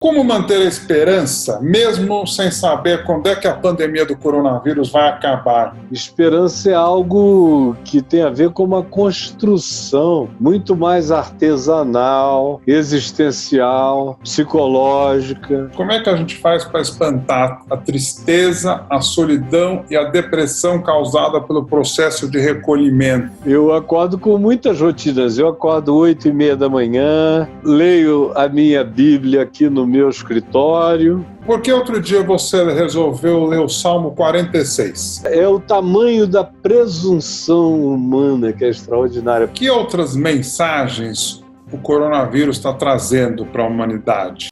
Como manter a esperança, mesmo sem saber quando é que a pandemia do coronavírus vai acabar? Esperança é algo que tem a ver com uma construção muito mais artesanal, existencial, psicológica. Como é que a gente faz para espantar a tristeza, a solidão e a depressão causada pelo processo de recolhimento? Eu acordo com muitas rotinas. Eu acordo 8h30 da manhã, leio a minha Bíblia aqui no meu escritório. Por que outro dia você resolveu ler o Salmo 46? É o tamanho da presunção humana que é extraordinária. Que outras mensagens o coronavírus está trazendo para a humanidade?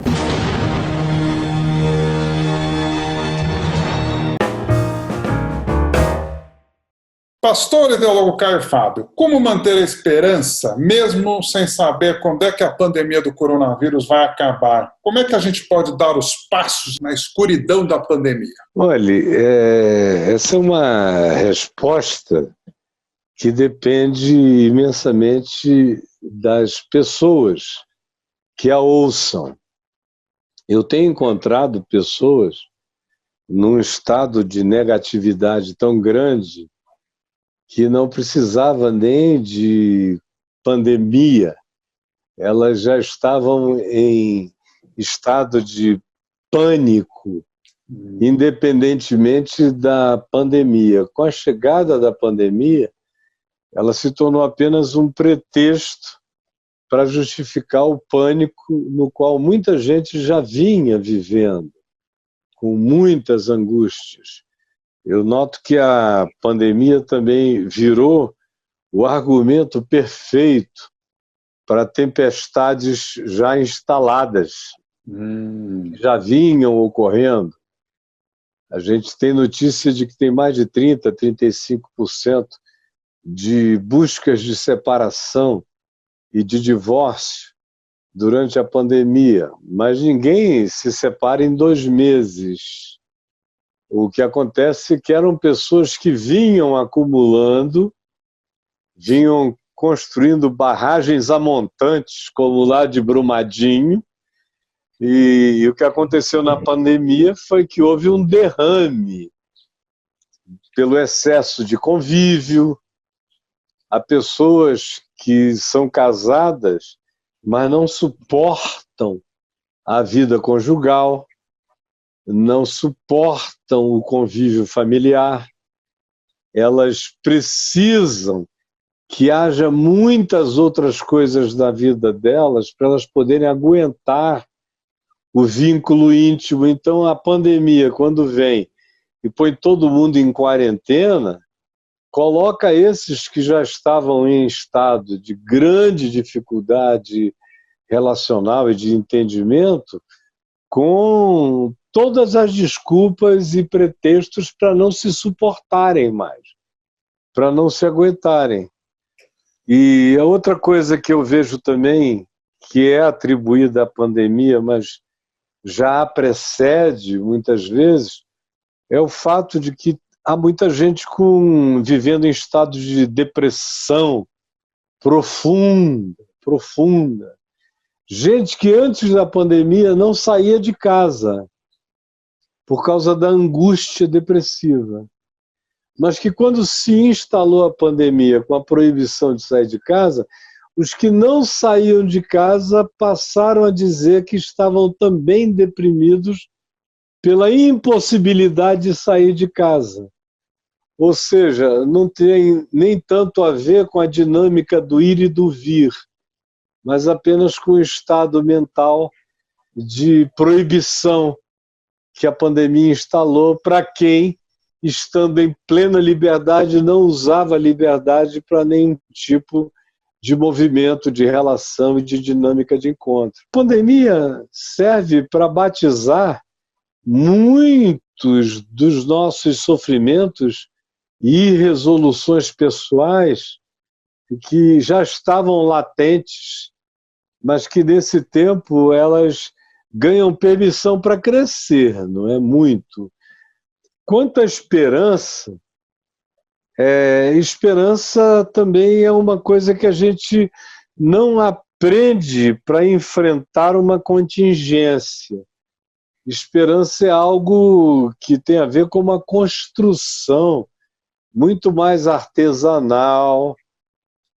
Pastor e teólogo Caio Fábio, como manter a esperança, mesmo sem saber quando é que a pandemia do coronavírus vai acabar? Como é que a gente pode dar os passos na escuridão da pandemia? Olha, essa é uma resposta que depende imensamente das pessoas que a ouçam. Eu tenho encontrado pessoas num estado de negatividade tão grande que não precisava nem de pandemia, elas já estavam em estado de pânico, independentemente da pandemia. Com a chegada da pandemia, ela se tornou apenas um pretexto para justificar o pânico no qual muita gente já vinha vivendo, com muitas angústias. Eu noto que a pandemia também virou o argumento perfeito para tempestades já instaladas, que já vinham ocorrendo. A gente tem notícia de que tem mais de 30%, 35% de buscas de separação e de divórcio durante a pandemia, mas ninguém se separa em 2 meses. O que acontece é que eram pessoas que vinham acumulando, vinham construindo barragens amontantes, como lá de Brumadinho, e o que aconteceu na pandemia foi que houve um derrame pelo excesso de convívio. Há pessoas que são casadas, mas não suportam a vida conjugal, não suportam o convívio familiar, elas precisam que haja muitas outras coisas na vida delas para elas poderem aguentar o vínculo íntimo. Então a pandemia, quando vem e põe todo mundo em quarentena, coloca esses que já estavam em estado de grande dificuldade relacional e de entendimento com todas as desculpas e pretextos para não se suportarem mais, para não se aguentarem. E a outra coisa que eu vejo também, que é atribuída à pandemia, mas já a precede muitas vezes, é o fato de que há muita gente vivendo em estado de depressão profunda. Gente que antes da pandemia não saía de casa por causa da angústia depressiva, mas que quando se instalou a pandemia com a proibição de sair de casa, os que não saíam de casa passaram a dizer que estavam também deprimidos pela impossibilidade de sair de casa. Ou seja, não tem nem tanto a ver com a dinâmica do ir e do vir, mas apenas com o estado mental de proibição que a pandemia instalou para quem, estando em plena liberdade, não usava a liberdade para nenhum tipo de movimento, de relação e de dinâmica de encontro. A pandemia serve para batizar muitos dos nossos sofrimentos e resoluções pessoais que já estavam latentes, mas que nesse tempo elas ganham permissão para crescer, não é muito. Quanto à esperança, esperança também é uma coisa que a gente não prende para enfrentar uma contingência. Esperança é algo que tem a ver com uma construção muito mais artesanal,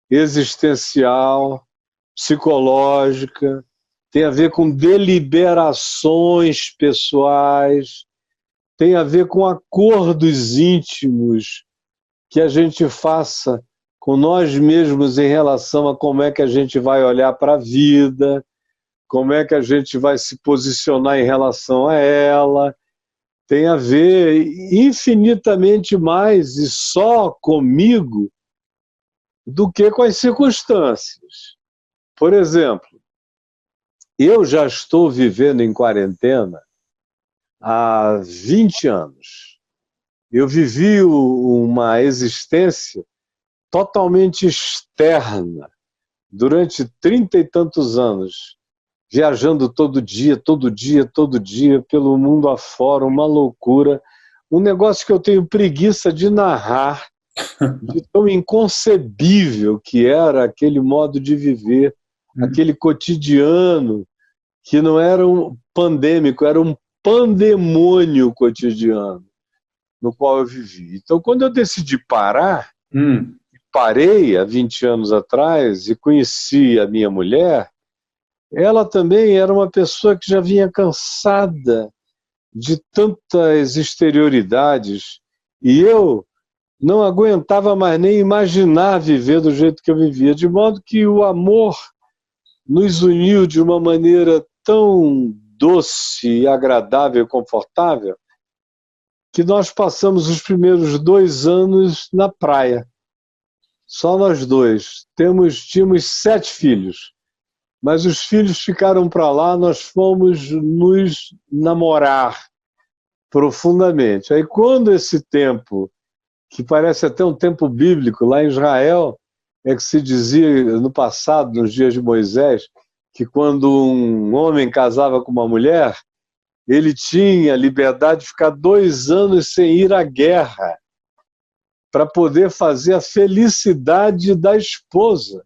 existencial, psicológica, tem a ver com deliberações pessoais, tem a ver com acordos íntimos que a gente faça com nós mesmos em relação a como é que a gente vai olhar para a vida, como é que a gente vai se posicionar em relação a ela. Tem a ver infinitamente mais e só comigo do que com as circunstâncias. Por exemplo, eu já estou vivendo em quarentena há 20 anos. Eu vivi uma existência totalmente externa durante 30 e tantos anos, viajando todo dia, pelo mundo afora, uma loucura, um negócio que eu tenho preguiça de narrar, de tão inconcebível que era aquele modo de viver, aquele cotidiano, que não era um pandêmico, era um pandemônio cotidiano no qual eu vivi. Então, quando eu decidi parar, parei há 20 anos atrás e conheci a minha mulher, ela também era uma pessoa que já vinha cansada de tantas exterioridades e eu não aguentava mais nem imaginar viver do jeito que eu vivia, de modo que o amor nos uniu de uma maneira tão doce e agradável e confortável que nós passamos os primeiros 2 anos na praia. Só nós dois. Tínhamos 7 filhos. Mas os filhos ficaram para lá, nós fomos nos namorar profundamente. Aí quando esse tempo, que parece até um tempo bíblico, lá em Israel, é que se dizia no passado, nos dias de Moisés, que quando um homem casava com uma mulher, ele tinha liberdade de ficar 2 anos sem ir à guerra, para poder fazer a felicidade da esposa,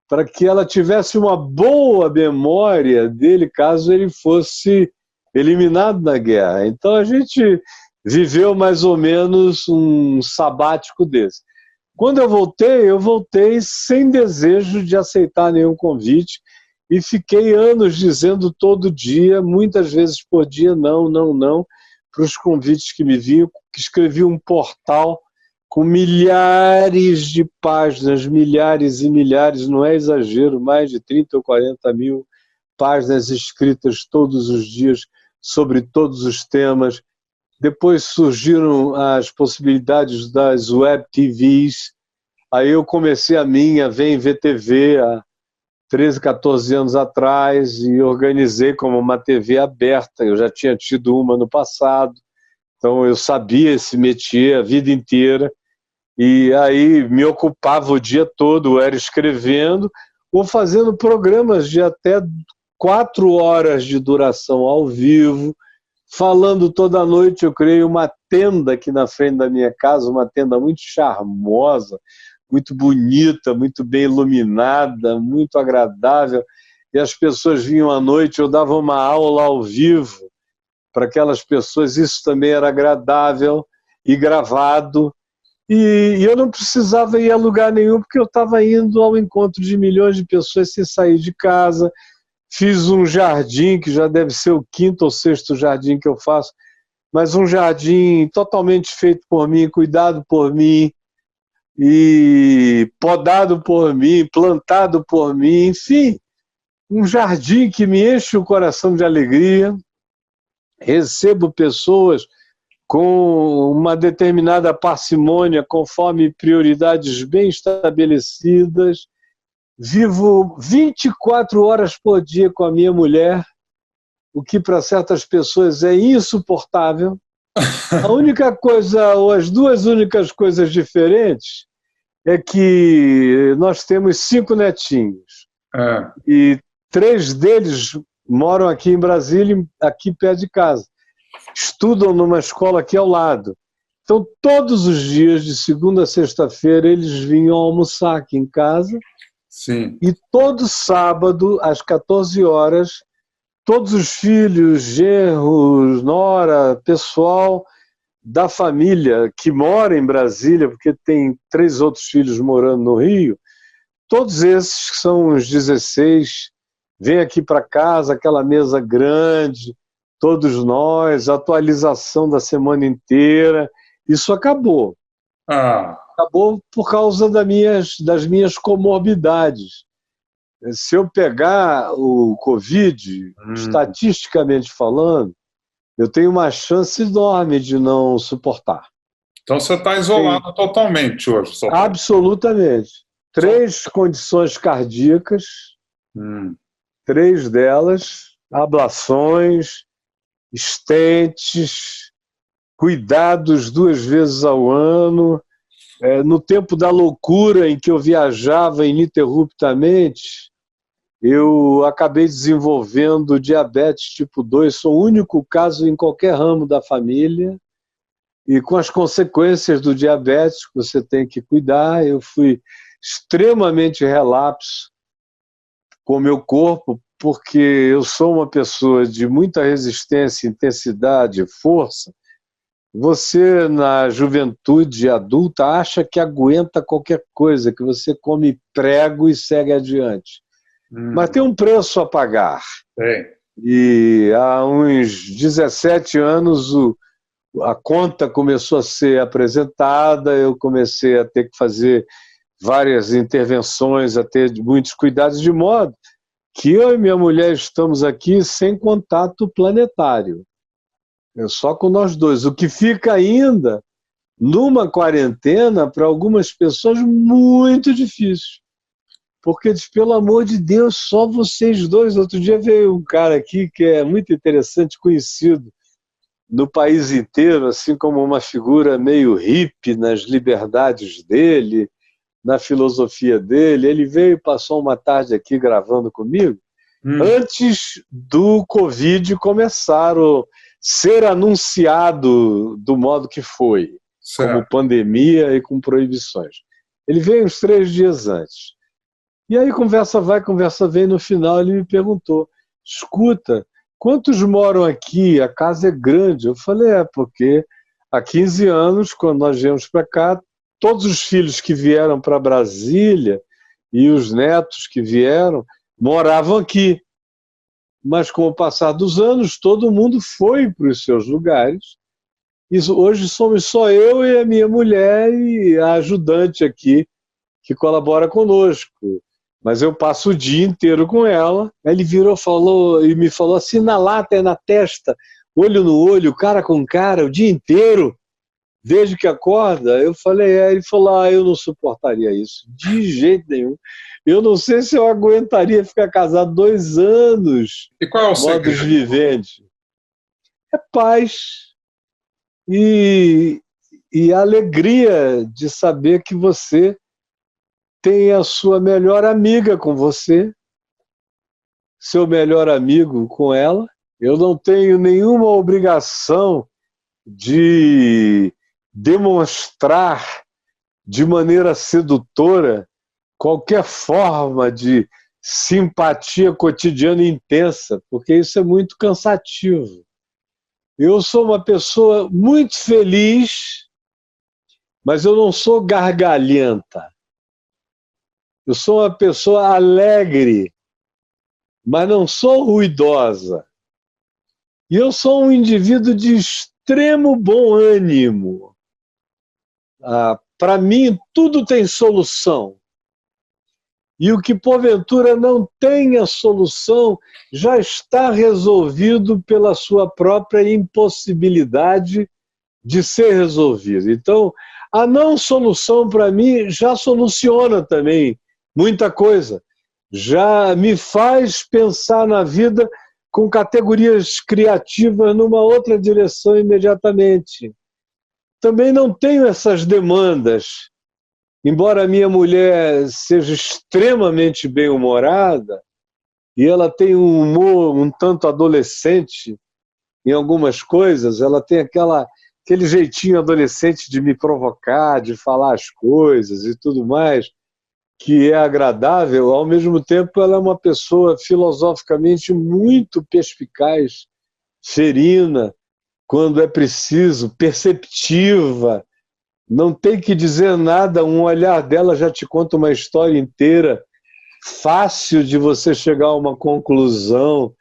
para que ela tivesse uma boa memória dele caso ele fosse eliminado na guerra. Então a gente viveu mais ou menos um sabático desse. Quando eu voltei sem desejo de aceitar nenhum convite e fiquei anos dizendo todo dia, muitas vezes por dia, não, não, não, para os convites que me vinham, que escrevi um portal com milhares de páginas, milhares e milhares, não é exagero, mais de 30 ou 40 mil páginas escritas todos os dias sobre todos os temas. Depois surgiram as possibilidades das web TVs, aí eu comecei a minha Vem VTV há 13, 14 anos atrás e organizei como uma TV aberta, eu já tinha tido uma no passado, então eu sabia esse métier a vida inteira, e aí me ocupava o dia todo, era escrevendo ou fazendo programas de até 4 horas de duração ao vivo, falando toda noite. Eu criei uma tenda aqui na frente da minha casa, uma tenda muito charmosa, muito bonita, muito bem iluminada, muito agradável, e as pessoas vinham à noite, eu dava uma aula ao vivo para aquelas pessoas, isso também era agradável e gravado. E eu não precisava ir a lugar nenhum, porque eu estava indo ao encontro de milhões de pessoas sem sair de casa. Fiz um jardim, que já deve ser o 5º ou 6º jardim que eu faço, mas um jardim totalmente feito por mim, cuidado por mim, e podado por mim, plantado por mim, enfim, um jardim que me enche o coração de alegria. Recebo pessoas com uma determinada parcimônia, conforme prioridades bem estabelecidas. Vivo 24 horas por dia com a minha mulher, o que para certas pessoas é insuportável. A única coisa, ou as 2 únicas coisas diferentes, é que nós temos 5 netinhos. E 3 deles moram aqui em Brasília, aqui perto de casa. Estudam numa escola aqui ao lado. Então, todos os dias, de segunda a sexta-feira, eles vinham almoçar aqui em casa. Sim. E todo sábado, às 14 horas, todos os filhos, genros, nora, pessoal da família que mora em Brasília, porque tem 3 outros filhos morando no Rio, todos esses, que são uns 16, vêm aqui para casa, aquela mesa grande, todos nós, atualização da semana inteira. Isso acabou. Ah, Acabou por causa das minhas comorbidades. Se eu pegar o Covid, estatisticamente falando, eu tenho uma chance enorme de não suportar. então você está isolado totalmente hoje. Absolutamente. 3 condições cardíacas, Hum. 3 delas, ablações, estentes, cuidados 2 vezes ao ano. No tempo da loucura em que eu viajava ininterruptamente, eu acabei desenvolvendo diabetes tipo 2, sou o único caso em qualquer ramo da família, e com as consequências do diabetes que você tem que cuidar, eu fui extremamente relapso com o meu corpo, porque eu sou uma pessoa de muita resistência, intensidade, força. Você, na juventude adulta, acha que aguenta qualquer coisa, que você come prego e segue adiante. Mas tem um preço a pagar. E há uns 17 anos a conta começou a ser apresentada, eu comecei a ter que fazer várias intervenções, a ter muitos cuidados, de modo que eu e minha mulher estamos aqui sem contato planetário. Só com nós dois. O que fica ainda numa quarentena, para algumas pessoas, muito difícil. Porque diz, pelo amor de Deus, só vocês dois. Outro dia veio um cara aqui que é muito interessante, conhecido no país inteiro, assim como uma figura meio hippie nas liberdades dele, na filosofia dele. Ele veio e passou uma tarde aqui gravando comigo, antes do Covid começar a ser anunciado do modo que foi, como pandemia e com proibições. Ele veio uns 3 dias antes. E aí conversa vai, conversa vem, no final ele me perguntou, escuta, quantos moram aqui? A casa é grande. Eu falei, porque há 15 anos, quando nós viemos para cá, todos os filhos que vieram para Brasília e os netos que vieram moravam aqui. Mas com o passar dos anos, todo mundo foi para os seus lugares. E hoje somos só eu e a minha mulher e a ajudante aqui, que colabora conosco. Mas eu passo o dia inteiro com ela. Aí ele virou e me falou assim, na lata, na testa, olho no olho, cara com cara, o dia inteiro, desde que acorda. Eu falei, ele falou, eu não suportaria isso, de jeito nenhum. Eu não sei se eu aguentaria ficar casado 2 anos. E qual é o segredo? Modus vivendi. É paz e a alegria de saber que você tem a sua melhor amiga com você, seu melhor amigo com ela. Eu não tenho nenhuma obrigação de demonstrar de maneira sedutora qualquer forma de simpatia cotidiana intensa, porque isso é muito cansativo. Eu sou uma pessoa muito feliz, mas eu não sou gargalhenta. Eu sou uma pessoa alegre, mas não sou ruidosa. E eu sou um indivíduo de extremo bom ânimo. Para mim, tudo tem solução. E o que porventura não tenha solução já está resolvido pela sua própria impossibilidade de ser resolvido. Então, a não solução, para mim, já soluciona também muita coisa. Já me faz pensar na vida com categorias criativas numa outra direção imediatamente. Também não tenho essas demandas. Embora a minha mulher seja extremamente bem-humorada, e ela tem um humor um tanto adolescente em algumas coisas, ela tem aquele jeitinho adolescente de me provocar, de falar as coisas e tudo mais, que é agradável, ao mesmo tempo ela é uma pessoa filosoficamente muito perspicaz, ferina, quando é preciso, perceptiva, não tem que dizer nada, um olhar dela já te conta uma história inteira, fácil de você chegar a uma conclusão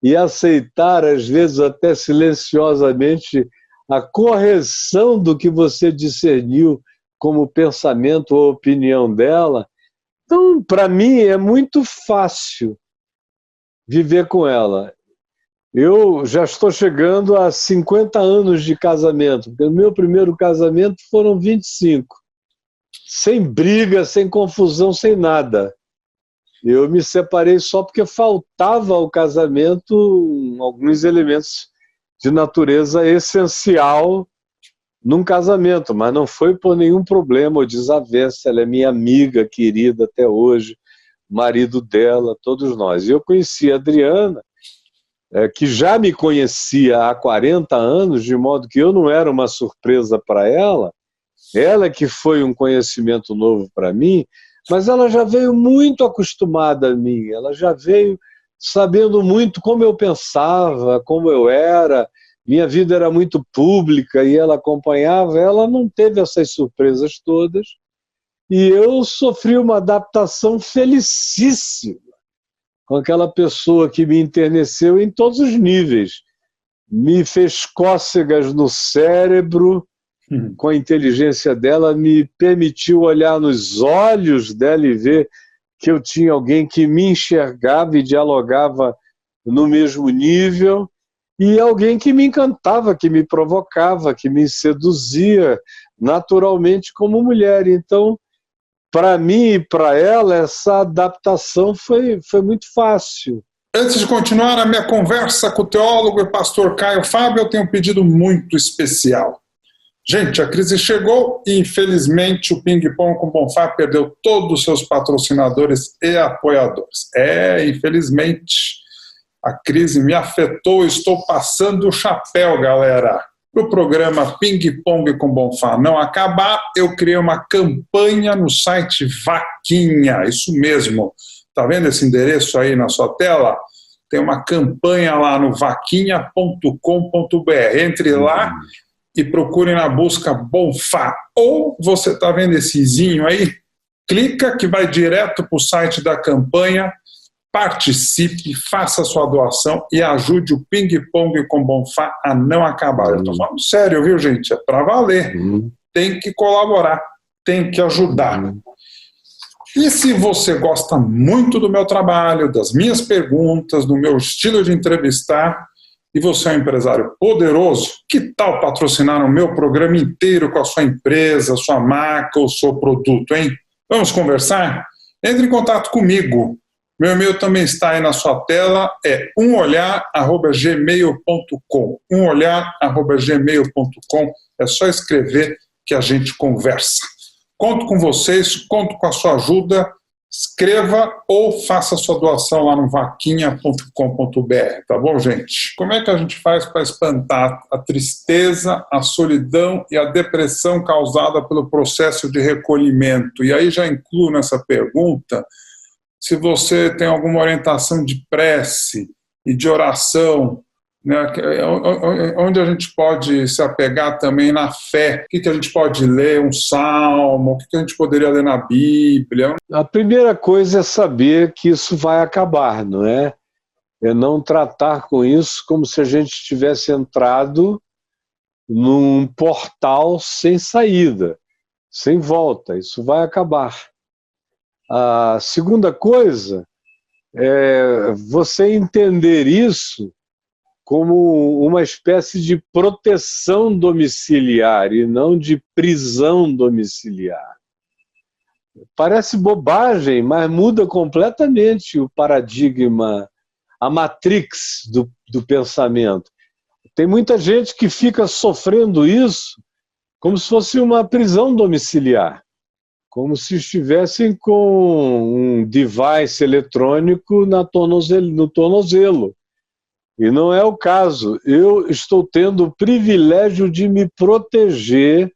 e aceitar, às vezes até silenciosamente, a correção do que você discerniu como pensamento ou opinião dela. Então, para mim, é muito fácil viver com ela. Eu já estou chegando a 50 anos de casamento, porque o meu primeiro casamento foram 25. Sem briga, sem confusão, sem nada. Eu me separei só porque faltava ao casamento alguns elementos de natureza essencial num casamento, mas não foi por nenhum problema ou desavença. Ela é minha amiga querida até hoje, marido dela, todos nós. E eu conheci a Adriana, que já me conhecia há 40 anos, de modo que eu não era uma surpresa para ela que foi um conhecimento novo para mim, mas ela já veio muito acostumada a mim, ela já veio sabendo muito como eu pensava, como eu era, minha vida era muito pública e ela acompanhava, ela não teve essas surpresas todas, e eu sofri uma adaptação felicíssima com aquela pessoa que me enterneceu em todos os níveis. Me fez cócegas no cérebro, com a inteligência dela, me permitiu olhar nos olhos dela e ver que eu tinha alguém que me enxergava e dialogava no mesmo nível, e alguém que me encantava, que me provocava, que me seduzia naturalmente como mulher. Então, para mim e para ela, essa adaptação foi muito fácil. Antes de continuar a minha conversa com o teólogo e pastor Caio Fábio, eu tenho um pedido muito especial. Gente, a crise chegou e, infelizmente, o Ping Pong com Bonfá perdeu todos os seus patrocinadores e apoiadores. Infelizmente, a crise me afetou, estou passando o chapéu, galera. Para o programa Ping Pong com Bonfá não acabar, eu criei uma campanha no site Vaquinha, isso mesmo. Está vendo esse endereço aí na sua tela? Tem uma campanha lá no vaquinha.com.br. Entre lá e procurem na busca Bonfá. Ou você está vendo esse izinho aí? Clica que vai direto para o site da campanha, participe, faça sua doação e ajude o Ping Pong com Bonfá a não acabar. Eu estou falando sério, viu, gente? É para valer. Tem que colaborar, tem que ajudar. E se você gosta muito do meu trabalho, das minhas perguntas, do meu estilo de entrevistar, e você é um empresário poderoso, que tal patrocinar o meu programa inteiro com a sua empresa, sua marca ou seu produto, hein? Vamos conversar? Entre em contato comigo. Meu e-mail também está aí na sua tela, é umolhar@gmail.com. umolhar@gmail.com. É só escrever que a gente conversa. Conto com vocês, conto com a sua ajuda. Escreva ou faça sua doação lá no vaquinha.com.br, tá bom, gente? Como é que a gente faz para espantar a tristeza, a solidão e a depressão causada pelo processo de recolhimento? E aí já incluo nessa pergunta se você tem alguma orientação de prece e de oração, né, onde a gente pode se apegar também na fé. O que a gente pode ler? Um salmo? O que a gente poderia ler na Bíblia? A primeira coisa é saber que isso vai acabar, não é? É não tratar com isso como se a gente tivesse entrado num portal sem saída, sem volta. Isso vai acabar. A segunda coisa é você entender isso como uma espécie de proteção domiciliar e não de prisão domiciliar. Parece bobagem, mas muda completamente o paradigma, a matrix do pensamento. Tem muita gente que fica sofrendo isso como se fosse uma prisão domiciliar, como se estivessem com um device eletrônico no tornozelo. E não é o caso. Eu estou tendo o privilégio de me proteger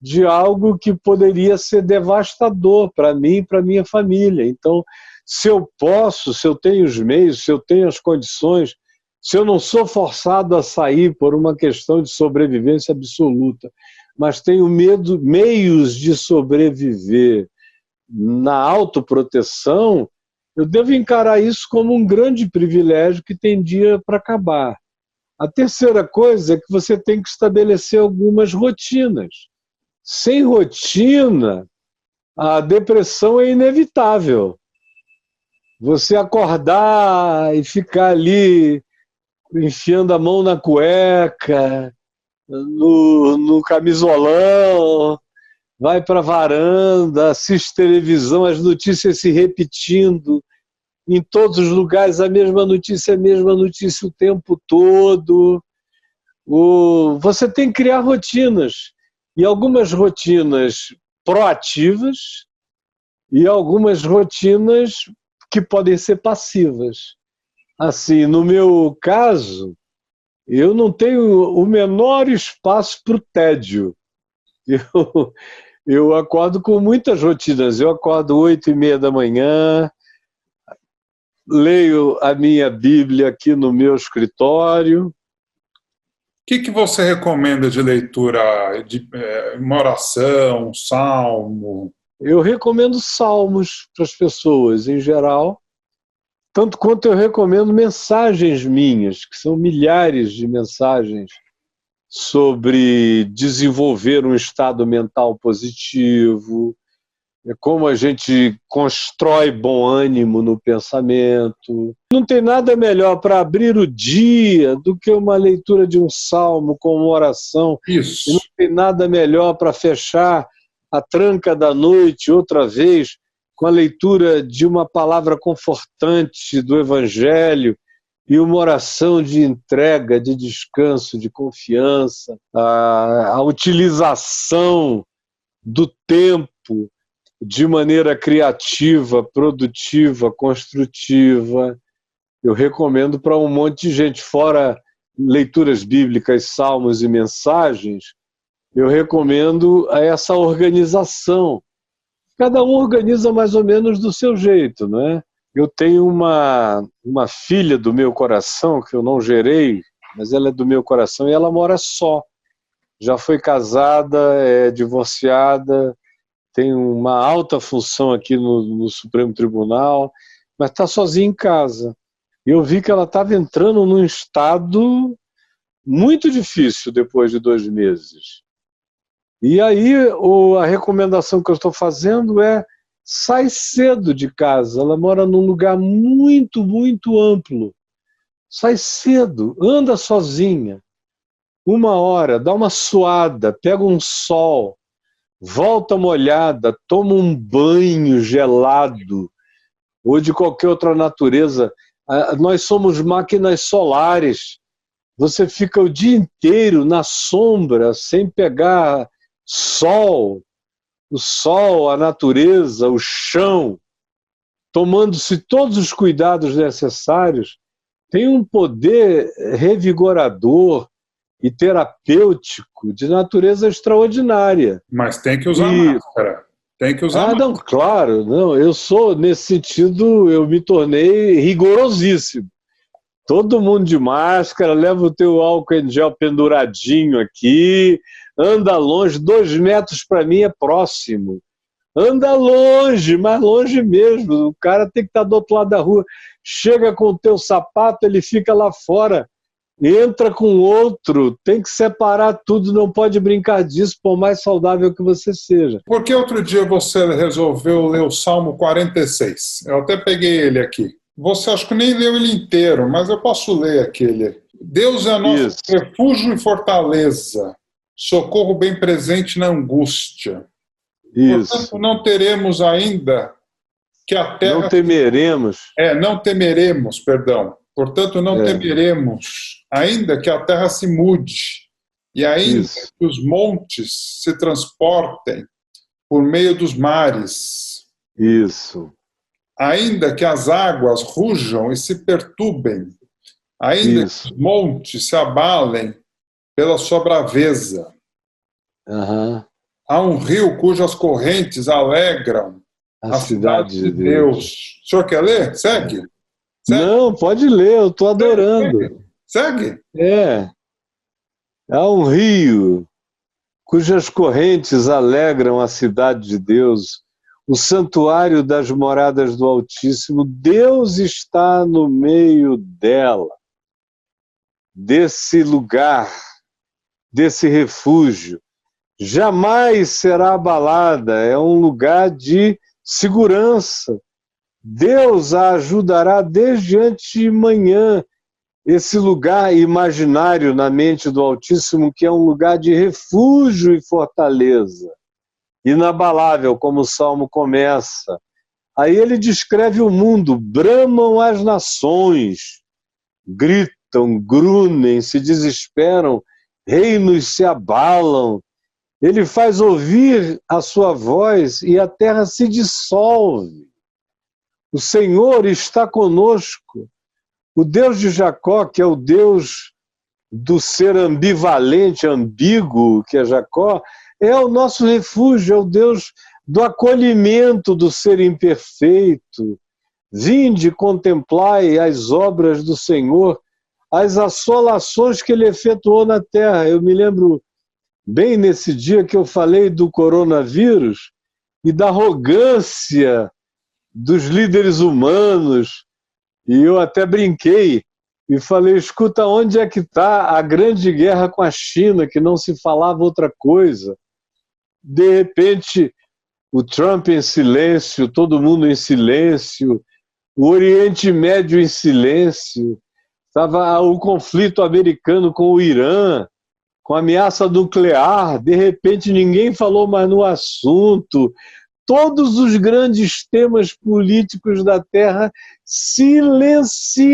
de algo que poderia ser devastador para mim e para minha família. Então, se eu posso, se eu tenho os meios, se eu tenho as condições, se eu não sou forçado a sair por uma questão de sobrevivência absoluta, mas tenho meios de sobreviver na autoproteção, eu devo encarar isso como um grande privilégio que tem dia para acabar. A terceira coisa é que você tem que estabelecer algumas rotinas. Sem rotina, a depressão é inevitável. Você acordar e ficar ali enfiando a mão na cueca, no camisolão, vai para a varanda, assiste televisão, as notícias se repetindo, em todos os lugares a mesma notícia o tempo todo. Você tem que criar rotinas, e algumas rotinas proativas e algumas rotinas que podem ser passivas. Assim, no meu caso, eu não tenho o menor espaço para o tédio. Eu acordo com muitas rotinas. Eu acordo 8h30 da manhã, leio a minha Bíblia aqui no meu escritório. O que você recomenda de leitura? Uma oração, um salmo? Eu recomendo salmos para as pessoas, em geral, tanto quanto eu recomendo mensagens minhas, que são milhares de mensagens sobre desenvolver um estado mental positivo, como a gente constrói bom ânimo no pensamento. Não tem nada melhor para abrir o dia do que uma leitura de um salmo com uma oração. Isso. E não tem nada melhor para fechar a tranca da noite outra vez com a leitura de uma palavra confortante do Evangelho e uma oração de entrega, de descanso, de confiança, a utilização do tempo de maneira criativa, produtiva, construtiva. Eu recomendo para um monte de gente, fora leituras bíblicas, salmos e mensagens, eu recomendo essa organização. Cada um organiza mais ou menos do seu jeito, não é? Eu tenho uma filha do meu coração, que eu não gerei, mas ela é do meu coração e ela mora só. Já foi casada, é divorciada, tem uma alta função aqui no Supremo Tribunal, mas está sozinha em casa. Eu vi que ela estava entrando num estado muito difícil depois de 2 meses. E aí a recomendação que eu estou fazendo é: sai cedo de casa. Ela mora num lugar muito, muito amplo. Sai cedo, anda sozinha. 1 hora, dá uma suada, pega um sol, volta molhada, toma um banho gelado, ou de qualquer outra natureza. Nós somos máquinas solares. Você fica o dia inteiro na sombra, sem pegar sol, o sol, a natureza, o chão, tomando-se todos os cuidados necessários, tem um poder revigorador e terapêutico de natureza extraordinária. Mas tem que usar máscara. Tem que usar máscara. Não, claro, não. Eu sou, nesse sentido, eu me tornei rigorosíssimo. Todo mundo de máscara, leva o teu álcool em gel penduradinho aqui, anda longe, 2 metros para mim é próximo. Anda longe, mas longe mesmo. O cara tem que estar do outro lado da rua. Chega com o teu sapato, ele fica lá fora. Entra com outro, tem que separar tudo, não pode brincar disso, por mais saudável que você seja. Por que outro dia você resolveu ler o Salmo 46? Eu até peguei ele aqui. Você acho que nem leu ele inteiro, mas eu posso ler aquele. Deus é nosso refúgio e fortaleza, socorro bem presente na angústia. Isso. Portanto, não teremos ainda que a terra... Não temeremos. Não temeremos, perdão. Portanto, não temeremos, ainda que a terra se mude, e ainda que os montes se transportem por meio dos mares. Isso. Ainda que as águas rujam e se perturbem, ainda que os montes se abalem pela sua braveza. Há um rio cujas correntes alegram a cidade de Deus. O senhor quer ler? Segue. Não, pode ler, eu estou adorando. Segue. Há um rio cujas correntes alegram a cidade de Deus, o santuário das moradas do Altíssimo. Deus está no meio dela, desse lugar, desse refúgio. Jamais será abalada, é um lugar de segurança. Deus a ajudará desde antemanhã. Esse lugar imaginário na mente do Altíssimo, que é um lugar de refúgio e fortaleza, inabalável, como o Salmo começa. Aí ele descreve o mundo: bramam as nações, gritam, grunem, se desesperam, reinos se abalam. Ele faz ouvir a sua voz e a terra se dissolve. O Senhor está conosco. O Deus de Jacó, que é o Deus do ser ambivalente, ambíguo, que é Jacó, é o nosso refúgio, é o Deus do acolhimento do ser imperfeito. Vinde, contemplai as obras do Senhor, as assolações que ele efetuou na terra. Eu me lembro bem nesse dia que eu falei do coronavírus e da arrogância dos líderes humanos, e eu até brinquei e falei: escuta, onde é que está a grande guerra com a China, que não se falava outra coisa? De repente, o Trump em silêncio, todo mundo em silêncio, o Oriente Médio em silêncio, estava o conflito americano com o Irã, com ameaça nuclear, de repente ninguém falou mais no assunto. Todos os grandes temas políticos da Terra silenciaram.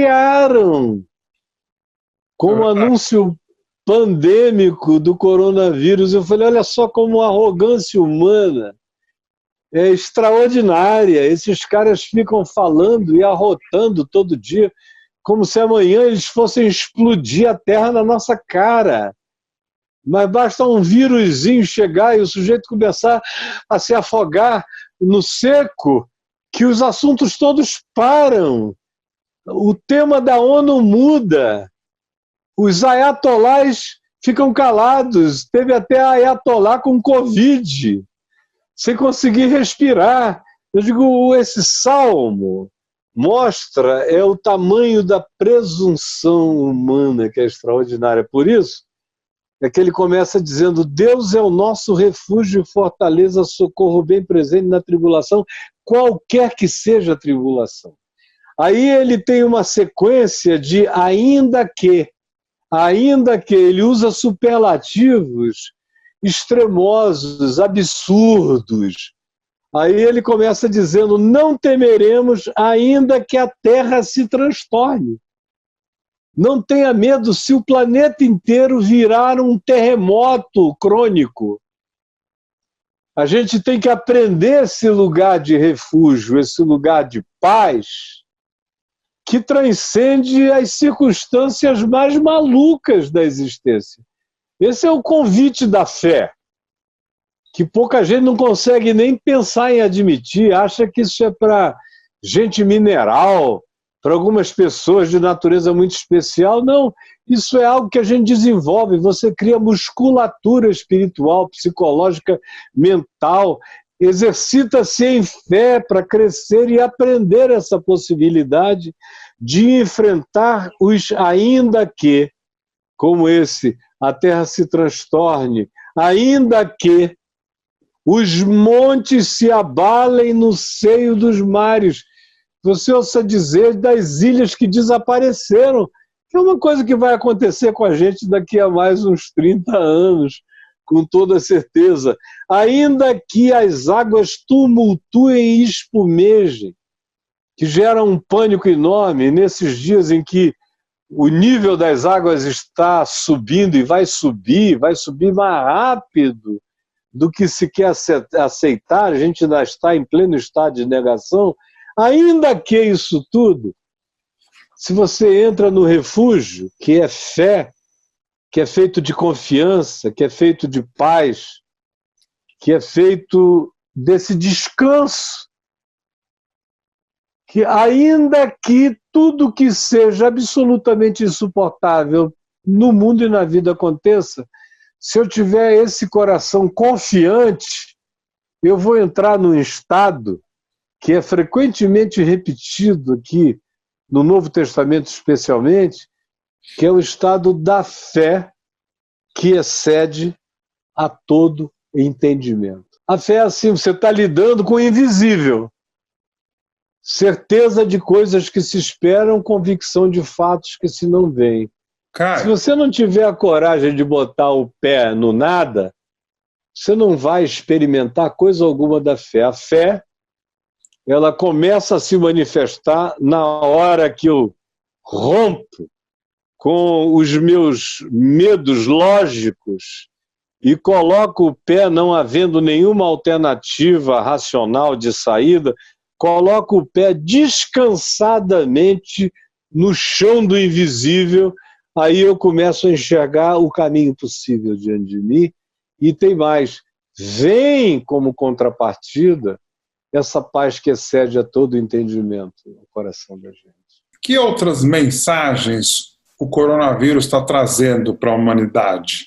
Com o anúncio pandêmico do coronavírus, eu falei: olha só como a arrogância humana é extraordinária. Esses caras ficam falando e arrotando todo dia, como se amanhã eles fossem explodir a Terra na nossa cara. Mas basta um vírusinho chegar e o sujeito começar a se afogar no seco, que os assuntos todos param. O tema da ONU muda. Os ayatolás ficam calados. Teve até ayatolá com Covid, sem conseguir respirar. Eu digo, esse salmo mostra o tamanho da presunção humana, que é extraordinária. Por isso, é que ele começa dizendo: Deus é o nosso refúgio e fortaleza, socorro bem presente na tribulação, qualquer que seja a tribulação. Aí ele tem uma sequência de ainda que, ele usa superlativos extremosos, absurdos. Aí ele começa dizendo: não temeremos, ainda que a terra se transtorne. Não tenha medo se o planeta inteiro virar um terremoto crônico. A gente tem que aprender esse lugar de refúgio, esse lugar de paz, que transcende as circunstâncias mais malucas da existência. Esse é o convite da fé, que pouca gente não consegue nem pensar em admitir, acha que isso é para gente mineral, para algumas pessoas de natureza muito especial. Não, isso é algo que a gente desenvolve. Você cria musculatura espiritual, psicológica, mental, exercita-se em fé para crescer e aprender essa possibilidade de enfrentar os ainda que, como esse, a terra se transtorne, ainda que os montes se abalem no seio dos mares. Você ouça dizer das ilhas que desapareceram, que é uma coisa que vai acontecer com a gente daqui a mais uns 30 anos, com toda certeza. Ainda que as águas tumultuem e espumejem, que gera um pânico enorme nesses dias em que o nível das águas está subindo e vai subir mais rápido do que se quer aceitar, a gente ainda está em pleno estado de negação. Ainda que isso tudo, se você entra no refúgio, que é fé, que é feito de confiança, que é feito de paz, que é feito desse descanso, que ainda que tudo que seja absolutamente insuportável no mundo e na vida aconteça, se eu tiver esse coração confiante, eu vou entrar num estado que é frequentemente repetido aqui no Novo Testamento especialmente, que é o estado da fé que excede a todo entendimento. A fé é assim, você está lidando com o invisível. Certeza de coisas que se esperam, convicção de fatos que se não veem. Se você não tiver a coragem de botar o pé no nada, você não vai experimentar coisa alguma da fé. A fé, ela começa a se manifestar na hora que eu rompo com os meus medos lógicos e coloco o pé, não havendo nenhuma alternativa racional de saída, coloco o pé descansadamente no chão do invisível, aí eu começo a enxergar o caminho possível diante de mim. E tem mais, vem como contrapartida essa paz que excede a todo entendimento no coração da gente. Que outras mensagens o coronavírus está trazendo para a humanidade?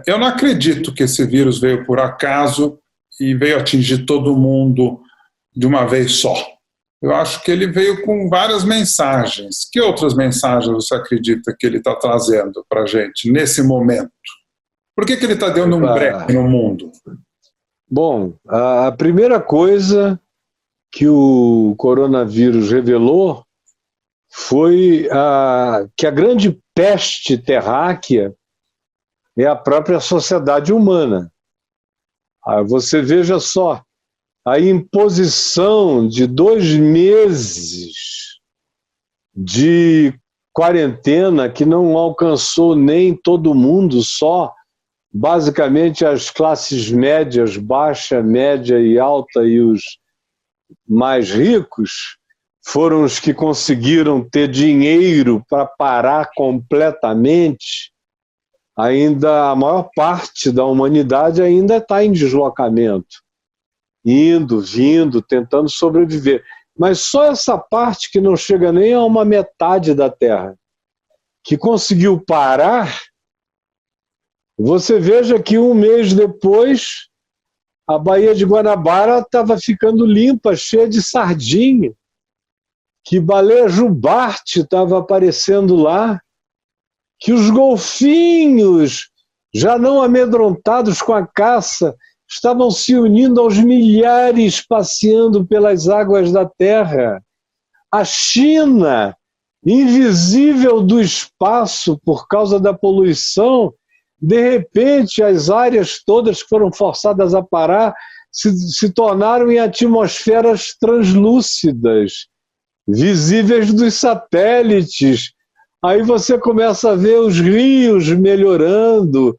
Eu não acredito que esse vírus veio por acaso e veio atingir todo mundo de uma vez só. Eu acho que ele veio com várias mensagens. Que outras mensagens você acredita que ele está trazendo para a gente nesse momento? Por que ele está dando um break no mundo? Bom, a primeira coisa que o coronavírus revelou foi que a grande peste terráquea é a própria sociedade humana. Você veja só, a imposição de 2 meses de quarentena que não alcançou nem todo mundo, só basicamente as classes médias, baixa, média e alta e os mais ricos, foram os que conseguiram ter dinheiro para parar completamente. Ainda a maior parte da humanidade ainda está em deslocamento, indo, vindo, tentando sobreviver. Mas só essa parte que não chega nem a uma metade da Terra, que conseguiu parar, você veja que 1 mês depois, a Baía de Guanabara estava ficando limpa, cheia de sardinha, que baleia jubarte estava aparecendo lá, que os golfinhos, já não amedrontados com a caça, estavam se unindo aos milhares passeando pelas águas da terra. A China, invisível do espaço por causa da poluição, de repente as áreas todas que foram forçadas a parar se tornaram em atmosferas translúcidas, visíveis dos satélites. Aí você começa a ver os rios melhorando.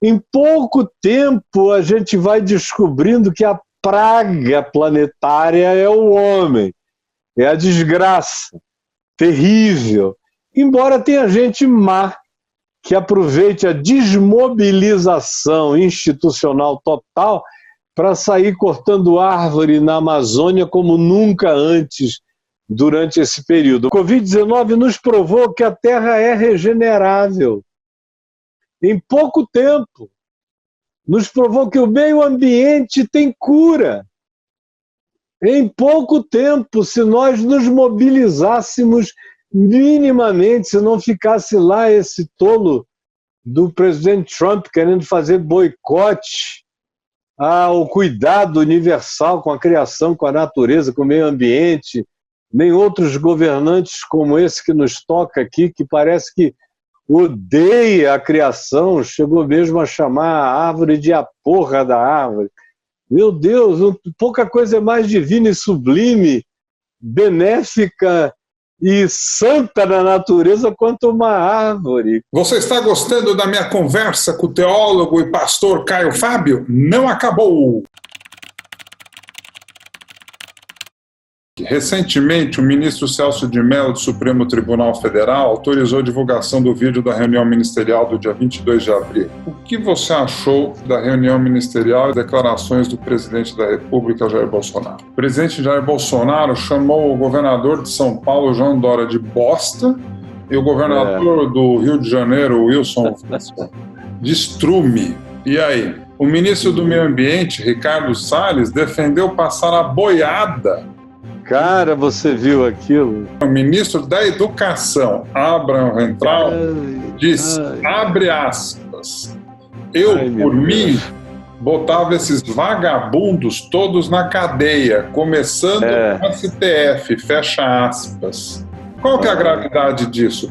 Em pouco tempo a gente vai descobrindo que a praga planetária é o homem, é a desgraça terrível. Embora tenha gente má que aproveite a desmobilização institucional total para sair cortando árvore na Amazônia como nunca antes durante esse período. O Covid-19 nos provou que a Terra é regenerável. Em pouco tempo, nos provou que o meio ambiente tem cura. Em pouco tempo, se nós nos mobilizássemos minimamente, se não ficasse lá esse tolo do presidente Trump querendo fazer boicote ao cuidado universal com a criação, com a natureza, com o meio ambiente, nem outros governantes como esse que nos toca aqui, que parece que odeia a criação, chegou mesmo a chamar a árvore de a porra da árvore. Meu Deus, pouca coisa é mais divina e sublime, benéfica e santa na natureza quanto uma árvore. Você está gostando da minha conversa com o teólogo e pastor Caio Fábio? Não acabou! Recentemente, o ministro Celso de Mello, do Supremo Tribunal Federal, autorizou a divulgação do vídeo da reunião ministerial do dia 22 de abril. O que você achou da reunião ministerial e declarações do presidente da República, Jair Bolsonaro? O presidente Jair Bolsonaro chamou o governador de São Paulo, João Dória, de bosta, e o governador do Rio de Janeiro, Wilson, de estrume. E aí? O ministro do Meio Ambiente, Ricardo Salles, defendeu passar a boiada. Cara, você viu aquilo? O ministro da Educação, Abraham Weintraub, disse, abre aspas, por mim, botava esses vagabundos todos na cadeia, começando com o STF, fecha aspas. Qual que é a gravidade disso?